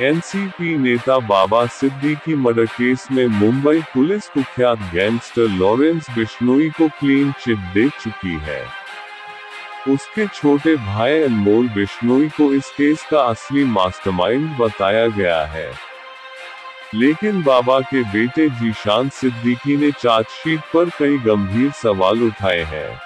NCP नेता बाबा Siddiqui murder case में Mumbai police कुख्यात गैंगस्टर लॉरेंस बिश्नोई को क्लीन चिट दे चुकी है। उसके छोटे भाई अनमोल बिश्नोई को इस केस का असली मास्टरमाइंड बताया गया है। लेकिन बाबा के बेटे जीशान सिद्दीकी ने चार्जशीट पर कई गंभीर सवाल उठाए हैं।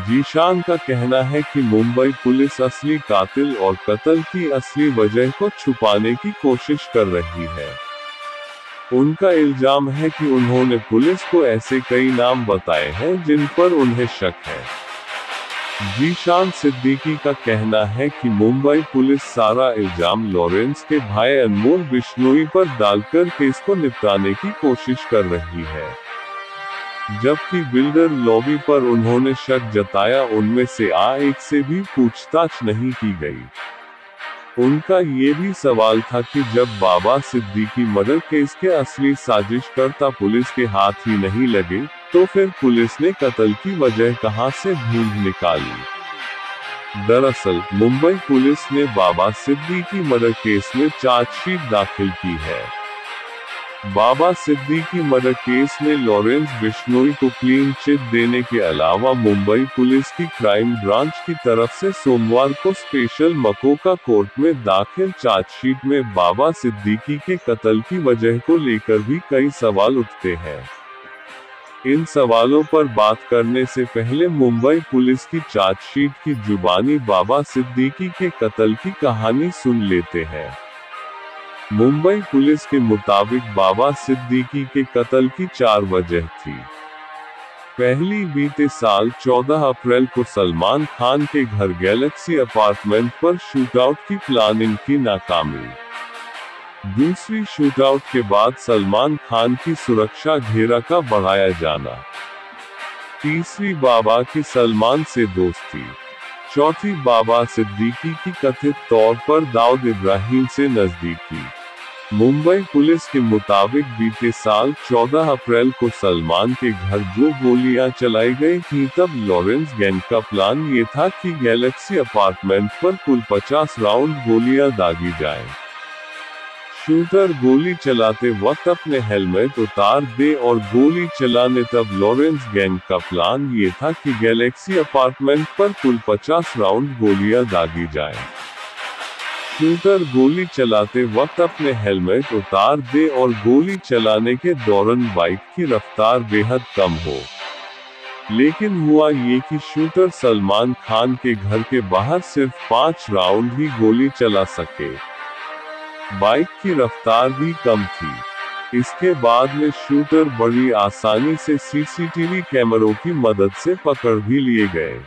जीशान का कहना है कि मुंबई पुलिस असली कातिल और कत्ल की असली वजह को छुपाने की कोशिश कर रही है। उनका इल्जाम है कि उन्होंने पुलिस को ऐसे कई नाम बताए हैं जिन पर उन्हें शक है। जीशान सिद्दीकी का कहना है कि मुंबई पुलिस सारा इल्जाम लॉरेंस के भाई अनमोल बिश्नोई पर डालकर केस को निपटाने की कोशिश कर रही है। जबकि बिल्डर लॉबी पर उन्होंने शक जताया, उनमें से एक से भी पूछताछ नहीं की गई। उनका ये भी सवाल था कि जब बाबा सिद्दीकी मर्डर केस के असली साजिशकर्ता पुलिस के हाथ ही नहीं लगे, तो फिर पुलिस ने कत्ल की वजह कहां से ढूंढ निकाली। दरअसल मुंबई पुलिस ने बाबा सिद्दीकी मर्डर केस में चार्जशीट दाखिल की है। बाबा सिद्दीकी मर्डर केस में लॉरेंस बिश्नोई को क्लीन चिट देने के अलावा मुंबई पुलिस की क्राइम ब्रांच की तरफ से सोमवार को स्पेशल मकोका कोर्ट में दाखिल चार्जशीट में बाबा सिद्दीकी के कत्ल की वजह को लेकर भी कई सवाल उठते हैं। इन सवालों पर बात करने से पहले मुंबई पुलिस की चार्जशीट की जुबानी बाबा सिद्दीकी के कत्ल की कहानी सुन लेते हैं। मुंबई पुलिस के मुताबिक बाबा सिद्दीकी के कत्ल की 4 वजह थी। पहली, बीते साल 14 अप्रैल को सलमान खान के घर गैलेक्सी अपार्टमेंट पर शूटआउट की प्लानिंग की नाकामी। दूसरी, शूटआउट के बाद सलमान खान की सुरक्षा घेरा का बढ़ाया जाना। तीसरी, बाबा की सलमान से दोस्ती। चौथी, बाबा सिद्दीकी की कथित तौर पर दाऊद इब्राहिम से नजदीकी। मुंबई पुलिस के मुताबिक बीते साल 14 अप्रैल को सलमान के घर जो गोलियां चलाई गई थीं, तब लॉरेंस गैंग का प्लान ये था कि गैलेक्सी अपार्टमेंट पर कुल 50 राउंड गोलियां दागी जाएं। शूटर गोली चलाते वक्त अपने हेलमेट उतार दे और गोली चलाने, तब लॉरेंस गैंग का प्लान ये था कि गैलेक्सी अपार्टमेंट पर कुल 50 राउंड गोलियां दागी जाएं। शूटर गोली चलाते वक्त अपने हेलमेट उतार दे और गोली चलाने के दौरान बाइक की रफ्तार बेहद कम हो। लेकिन हुआ ये कि शूटर सलमान खान के घर के बाहर सिर्फ 5 राउंड ही गोली चला सके। बाइक की रफ्तार भी कम थी। इसके बाद में शूटर बड़ी आसानी से सीसीटीवी कैमरों की मदद से पकड़ भी लिए गए।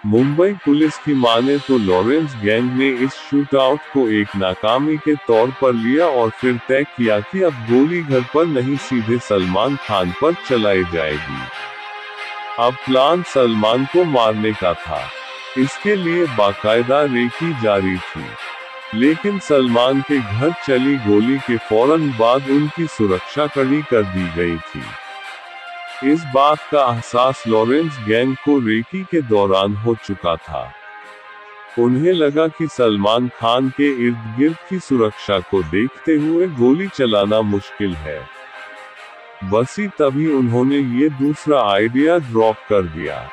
मुंबई पुलिस की माने तो लॉरेंस गैंग ने इस शूटआउट को एक नाकामी के तौर पर लिया और फिर तय किया कि अब गोली घर पर नहीं, सीधे सलमान खान पर चलाई जाएगी। अब प्लान सलमान को मारने का था। इसके लिए बाकायदा रेकी जारी थी। लेकिन सलमान के घर चली गोली के फौरन बाद उनकी सुरक्षा कड़ी कर दी गई थी। इस बात का एहसास लॉरेंस गैंग को रेकी के दौरान हो चुका था। उन्हें लगा कि सलमान खान के इर्द गिर्द की सुरक्षा को देखते हुए गोली चलाना मुश्किल है। बसी तभी उन्होंने ये दूसरा आइडिया ड्रॉप कर दिया।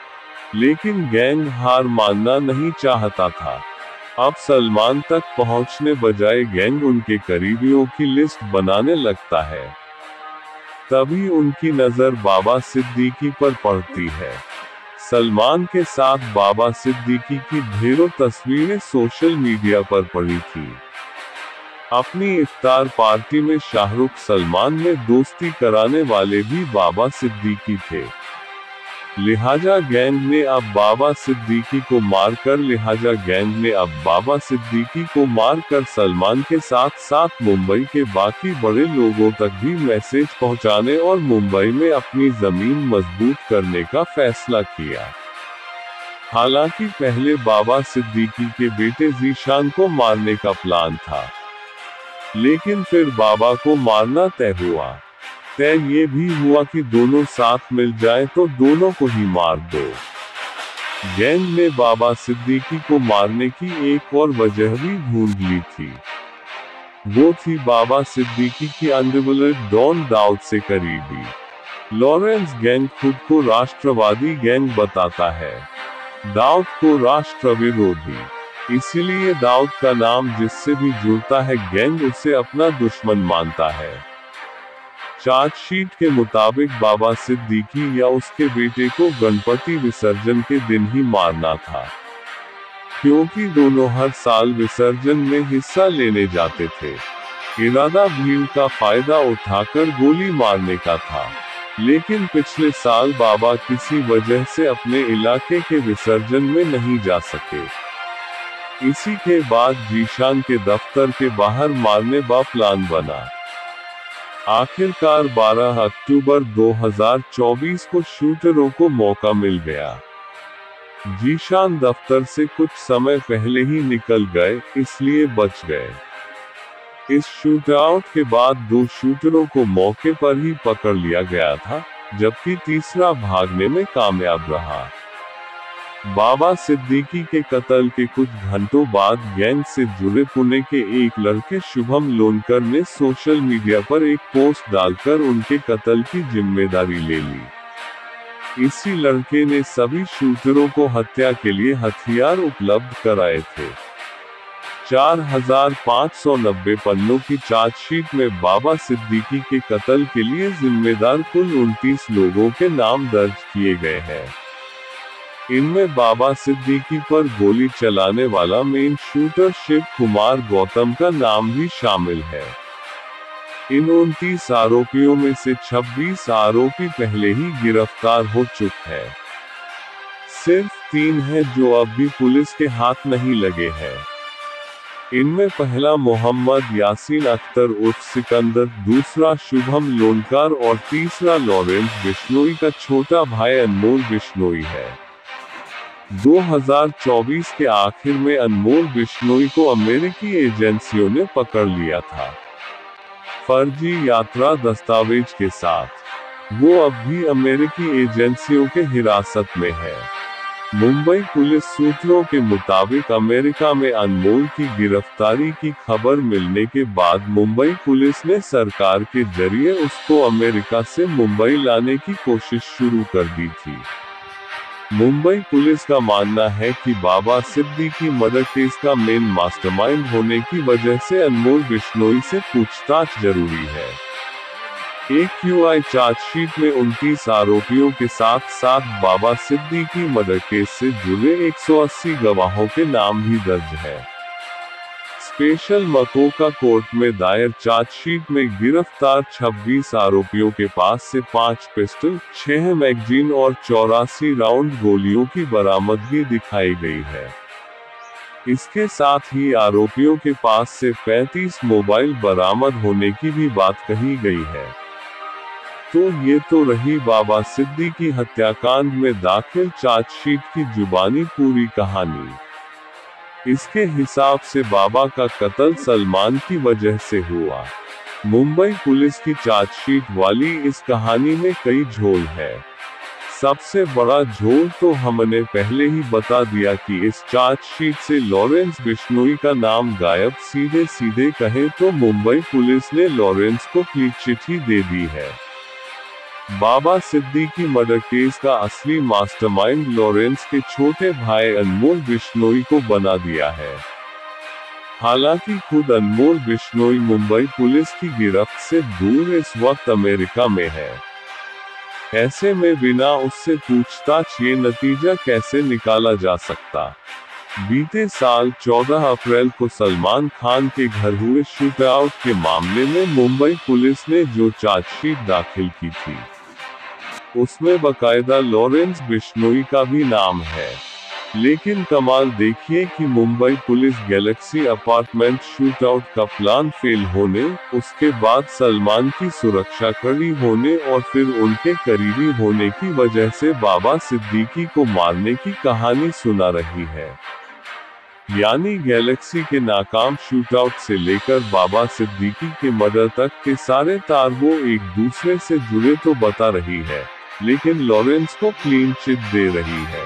लेकिन गैंग हार मानना नहीं चाहता था। अब सलमान तक पहुंचने बजाय गैंग उनके करीबियों की लिस्ट बनाने लगता है। तभी उनकी नज़र बाबा सिद्दीकी पर पड़ती है। सलमान के साथ बाबा सिद्दीकी की ढेरों तस्वीरें सोशल मीडिया पर पड़ी थी। अपनी इफ्तार पार्टी में शाहरुख सलमान में दोस्ती कराने वाले भी बाबा सिद्दीकी थे। लिहाजा गैंग ने अब बाबा सिद्दीकी को मारकर सलमान के साथ साथ मुंबई के बाकी बड़े लोगों तक भी मैसेज पहुंचाने और मुंबई में अपनी जमीन मजबूत करने का फैसला किया। हालांकि पहले बाबा सिद्दीकी के बेटे जीशान को मारने का प्लान था, लेकिन फिर बाबा को मारना तय हुआ। तय ये भी हुआ कि दोनों साथ मिल जाएं तो दोनों को ही मार दो। गैंग ने बाबा सिद्दीकी को मारने की एक और वजह भी ढूंढ ली थी। वो थी बाबा सिद्दीकी की अंडरवर्ल्ड डॉन दाऊद से करीबी। लॉरेंस गैंग खुद को राष्ट्रवादी गैंग बताता है, दाऊद को राष्ट्रविरोधी। इसीलिए दाऊद का नाम जिससे भी जुड़ता है गैंग उसे अपना दुश्मन मानता है। चार्जशीट के मुताबिक बाबा सिद्दीकी या उसके बेटे को गणपति विसर्जन के दिन ही मारना था, क्योंकि दोनों हर साल विसर्जन में हिस्सा लेने जाते थे। इरादा भीड़ का फायदा उठाकर गोली मारने का था, लेकिन पिछले साल बाबा किसी वजह से अपने इलाके के विसर्जन में नहीं जा सके। इसी के बाद जीशान के दफ्तर के बाहर मारने का प्लान बना। आखिरकार 12 अक्टूबर 2024 को शूटरों को मौका मिल गया। जीशान दफ्तर से कुछ समय पहले ही निकल गए, इसलिए बच गए। इस शूटआउट के बाद 2 शूटरों को मौके पर ही पकड़ लिया गया था, जबकि तीसरा भागने में कामयाब रहा। बाबा सिद्दीकी के कत्ल के कुछ घंटों बाद गैंग से जुड़े पुणे के एक लड़के शुभम लोनकर ने सोशल मीडिया पर एक पोस्ट डालकर उनके कत्ल की जिम्मेदारी ले ली। इसी लड़के ने सभी शूटरों को हत्या के लिए हथियार उपलब्ध कराए थे। 4590 पन्नों की चार्जशीट में बाबा सिद्दीकी के कत्ल के लिए जिम्मेदार कुल 29 लोगों के नाम दर्ज किए गए हैं। इनमें बाबा सिद्दीकी पर गोली चलाने वाला मेन शूटर शिव कुमार गौतम का नाम भी शामिल है। इन 29 आरोपियों में से 26 आरोपी पहले ही गिरफ्तार हो चुके हैं। सिर्फ 3 हैं जो अब भी पुलिस के हाथ नहीं लगे हैं। इनमें पहला मोहम्मद यासीन अख्तर उर्फ सिकंदर, दूसरा शुभम लोनकर और तीसरा लॉरेंस बिश्नोई का छोटा भाई अनमोल बिश्नोई है। 2024 के आखिर में अनमोल बिश्नोई को अमेरिकी एजेंसियों ने पकड़ लिया था, फर्जी यात्रा दस्तावेज के साथ। वो अब भी अमेरिकी एजेंसियों के हिरासत में है। मुंबई पुलिस सूत्रों के मुताबिक अमेरिका में अनमोल की गिरफ्तारी की खबर मिलने के बाद मुंबई पुलिस ने सरकार के जरिए उसको अमेरिका से मुंबई लाने की कोशिश शुरू कर दी थी। मुंबई पुलिस का मानना है कि बाबा सिद्दीकी मर्डर केस का मेन मास्टरमाइंड होने की वजह से अनमोल बिश्नोई से पूछताछ जरूरी है। AQI चार्जशीट में 29 आरोपियों के साथ साथ बाबा सिद्दीकी मर्डर केस से जुड़े 180 गवाहों के नाम भी दर्ज है। स्पेशल मकोका कोर्ट में दायर चार्जशीट में गिरफ्तार 26 आरोपियों के पास से 5 पिस्टल, 6 मैगजीन और 84 राउंड गोलियों की बरामदगी दिखाई गई है। इसके साथ ही आरोपियों के पास से 35 मोबाइल बरामद होने की भी बात कही गई है। तो ये तो रही बाबा सिद्दीकी हत्याकांड में दाखिल चार्जशीट की जुबानी पूरी कहानी। इसके हिसाब से बाबा का कत्ल सलमान की वजह से हुआ। मुंबई पुलिस की चार्जशीट वाली इस कहानी में कई झोल है। सबसे बड़ा झोल तो हमने पहले ही बता दिया कि इस चार्जशीट से लॉरेंस बिश्नोई का नाम गायब। सीधे सीधे कहें तो मुंबई पुलिस ने लॉरेंस को क्लीन चिट ही दे दी है। बाबा सिद्दीकी मर्डर केस का असली मास्टरमाइंड लॉरेंस के छोटे भाई अनमोल बिश्नोई को बना दिया है। हालांकि खुद अनमोल बिश्नोई मुंबई पुलिस की गिरफ्त से दूर इस वक्त अमेरिका में है। ऐसे में बिना उससे पूछताछ ये नतीजा कैसे निकाला जा सकता। बीते साल 14 अप्रैल को सलमान खान के घर हुए शूटआउट के मामले में मुंबई पुलिस ने जो चार्जशीट दाखिल की थी, उसमें बकायदा लॉरेंस बिश्नोई का भी नाम है। लेकिन कमाल देखिए कि Mumbai police Galaxy apartment shootout का प्लान फेल होने, उसके बाद सलमान की सुरक्षा कड़ी होने और फिर उनके करीबी होने की वजह से बाबा सिद्दीकी को मारने की कहानी सुना रही है। यानी गैलेक्सी के नाकाम शूटआउट से लेकर बाबा सिद्दीकी के मर्डर तक के सारे तार वो एक दूसरे से जुड़े तो बता रही है, लेकिन लॉरेंस को क्लीन चिट दे रही है।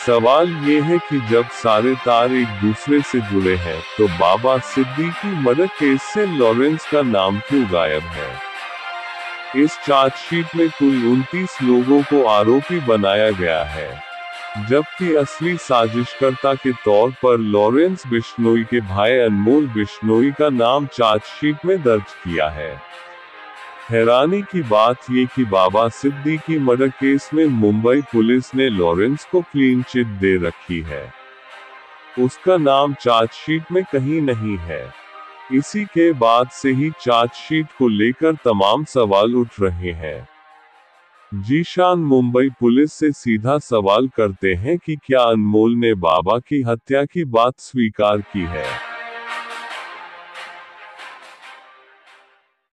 सवाल ये है कि जब सारे तार एक दूसरे से जुड़े हैं, तो बाबा सिद्दीकी मर्डर केस से लॉरेंस का नाम क्यों गायब है? इस चार्जशीट में कुल 29 लोगों को आरोपी बनाया गया है, जबकि असली साजिशकर्ता के तौर पर लॉरेंस बिश्नोई के भाई अनमोल बिश्नोई का नाम चार्जशीट में दर्ज किया है। हैरानी की बात ये कि बाबा सिद्दीकी मर्डर केस में मुंबई पुलिस ने लॉरेंस को क्लीन चिट दे रखी है। उसका नाम चार्जशीट में कहीं नहीं है। इसी के बाद से ही चार्जशीट को लेकर तमाम सवाल उठ रहे हैं। जीशान मुंबई पुलिस से सीधा सवाल करते हैं कि क्या अनमोल ने बाबा की हत्या की बात स्वीकार की है।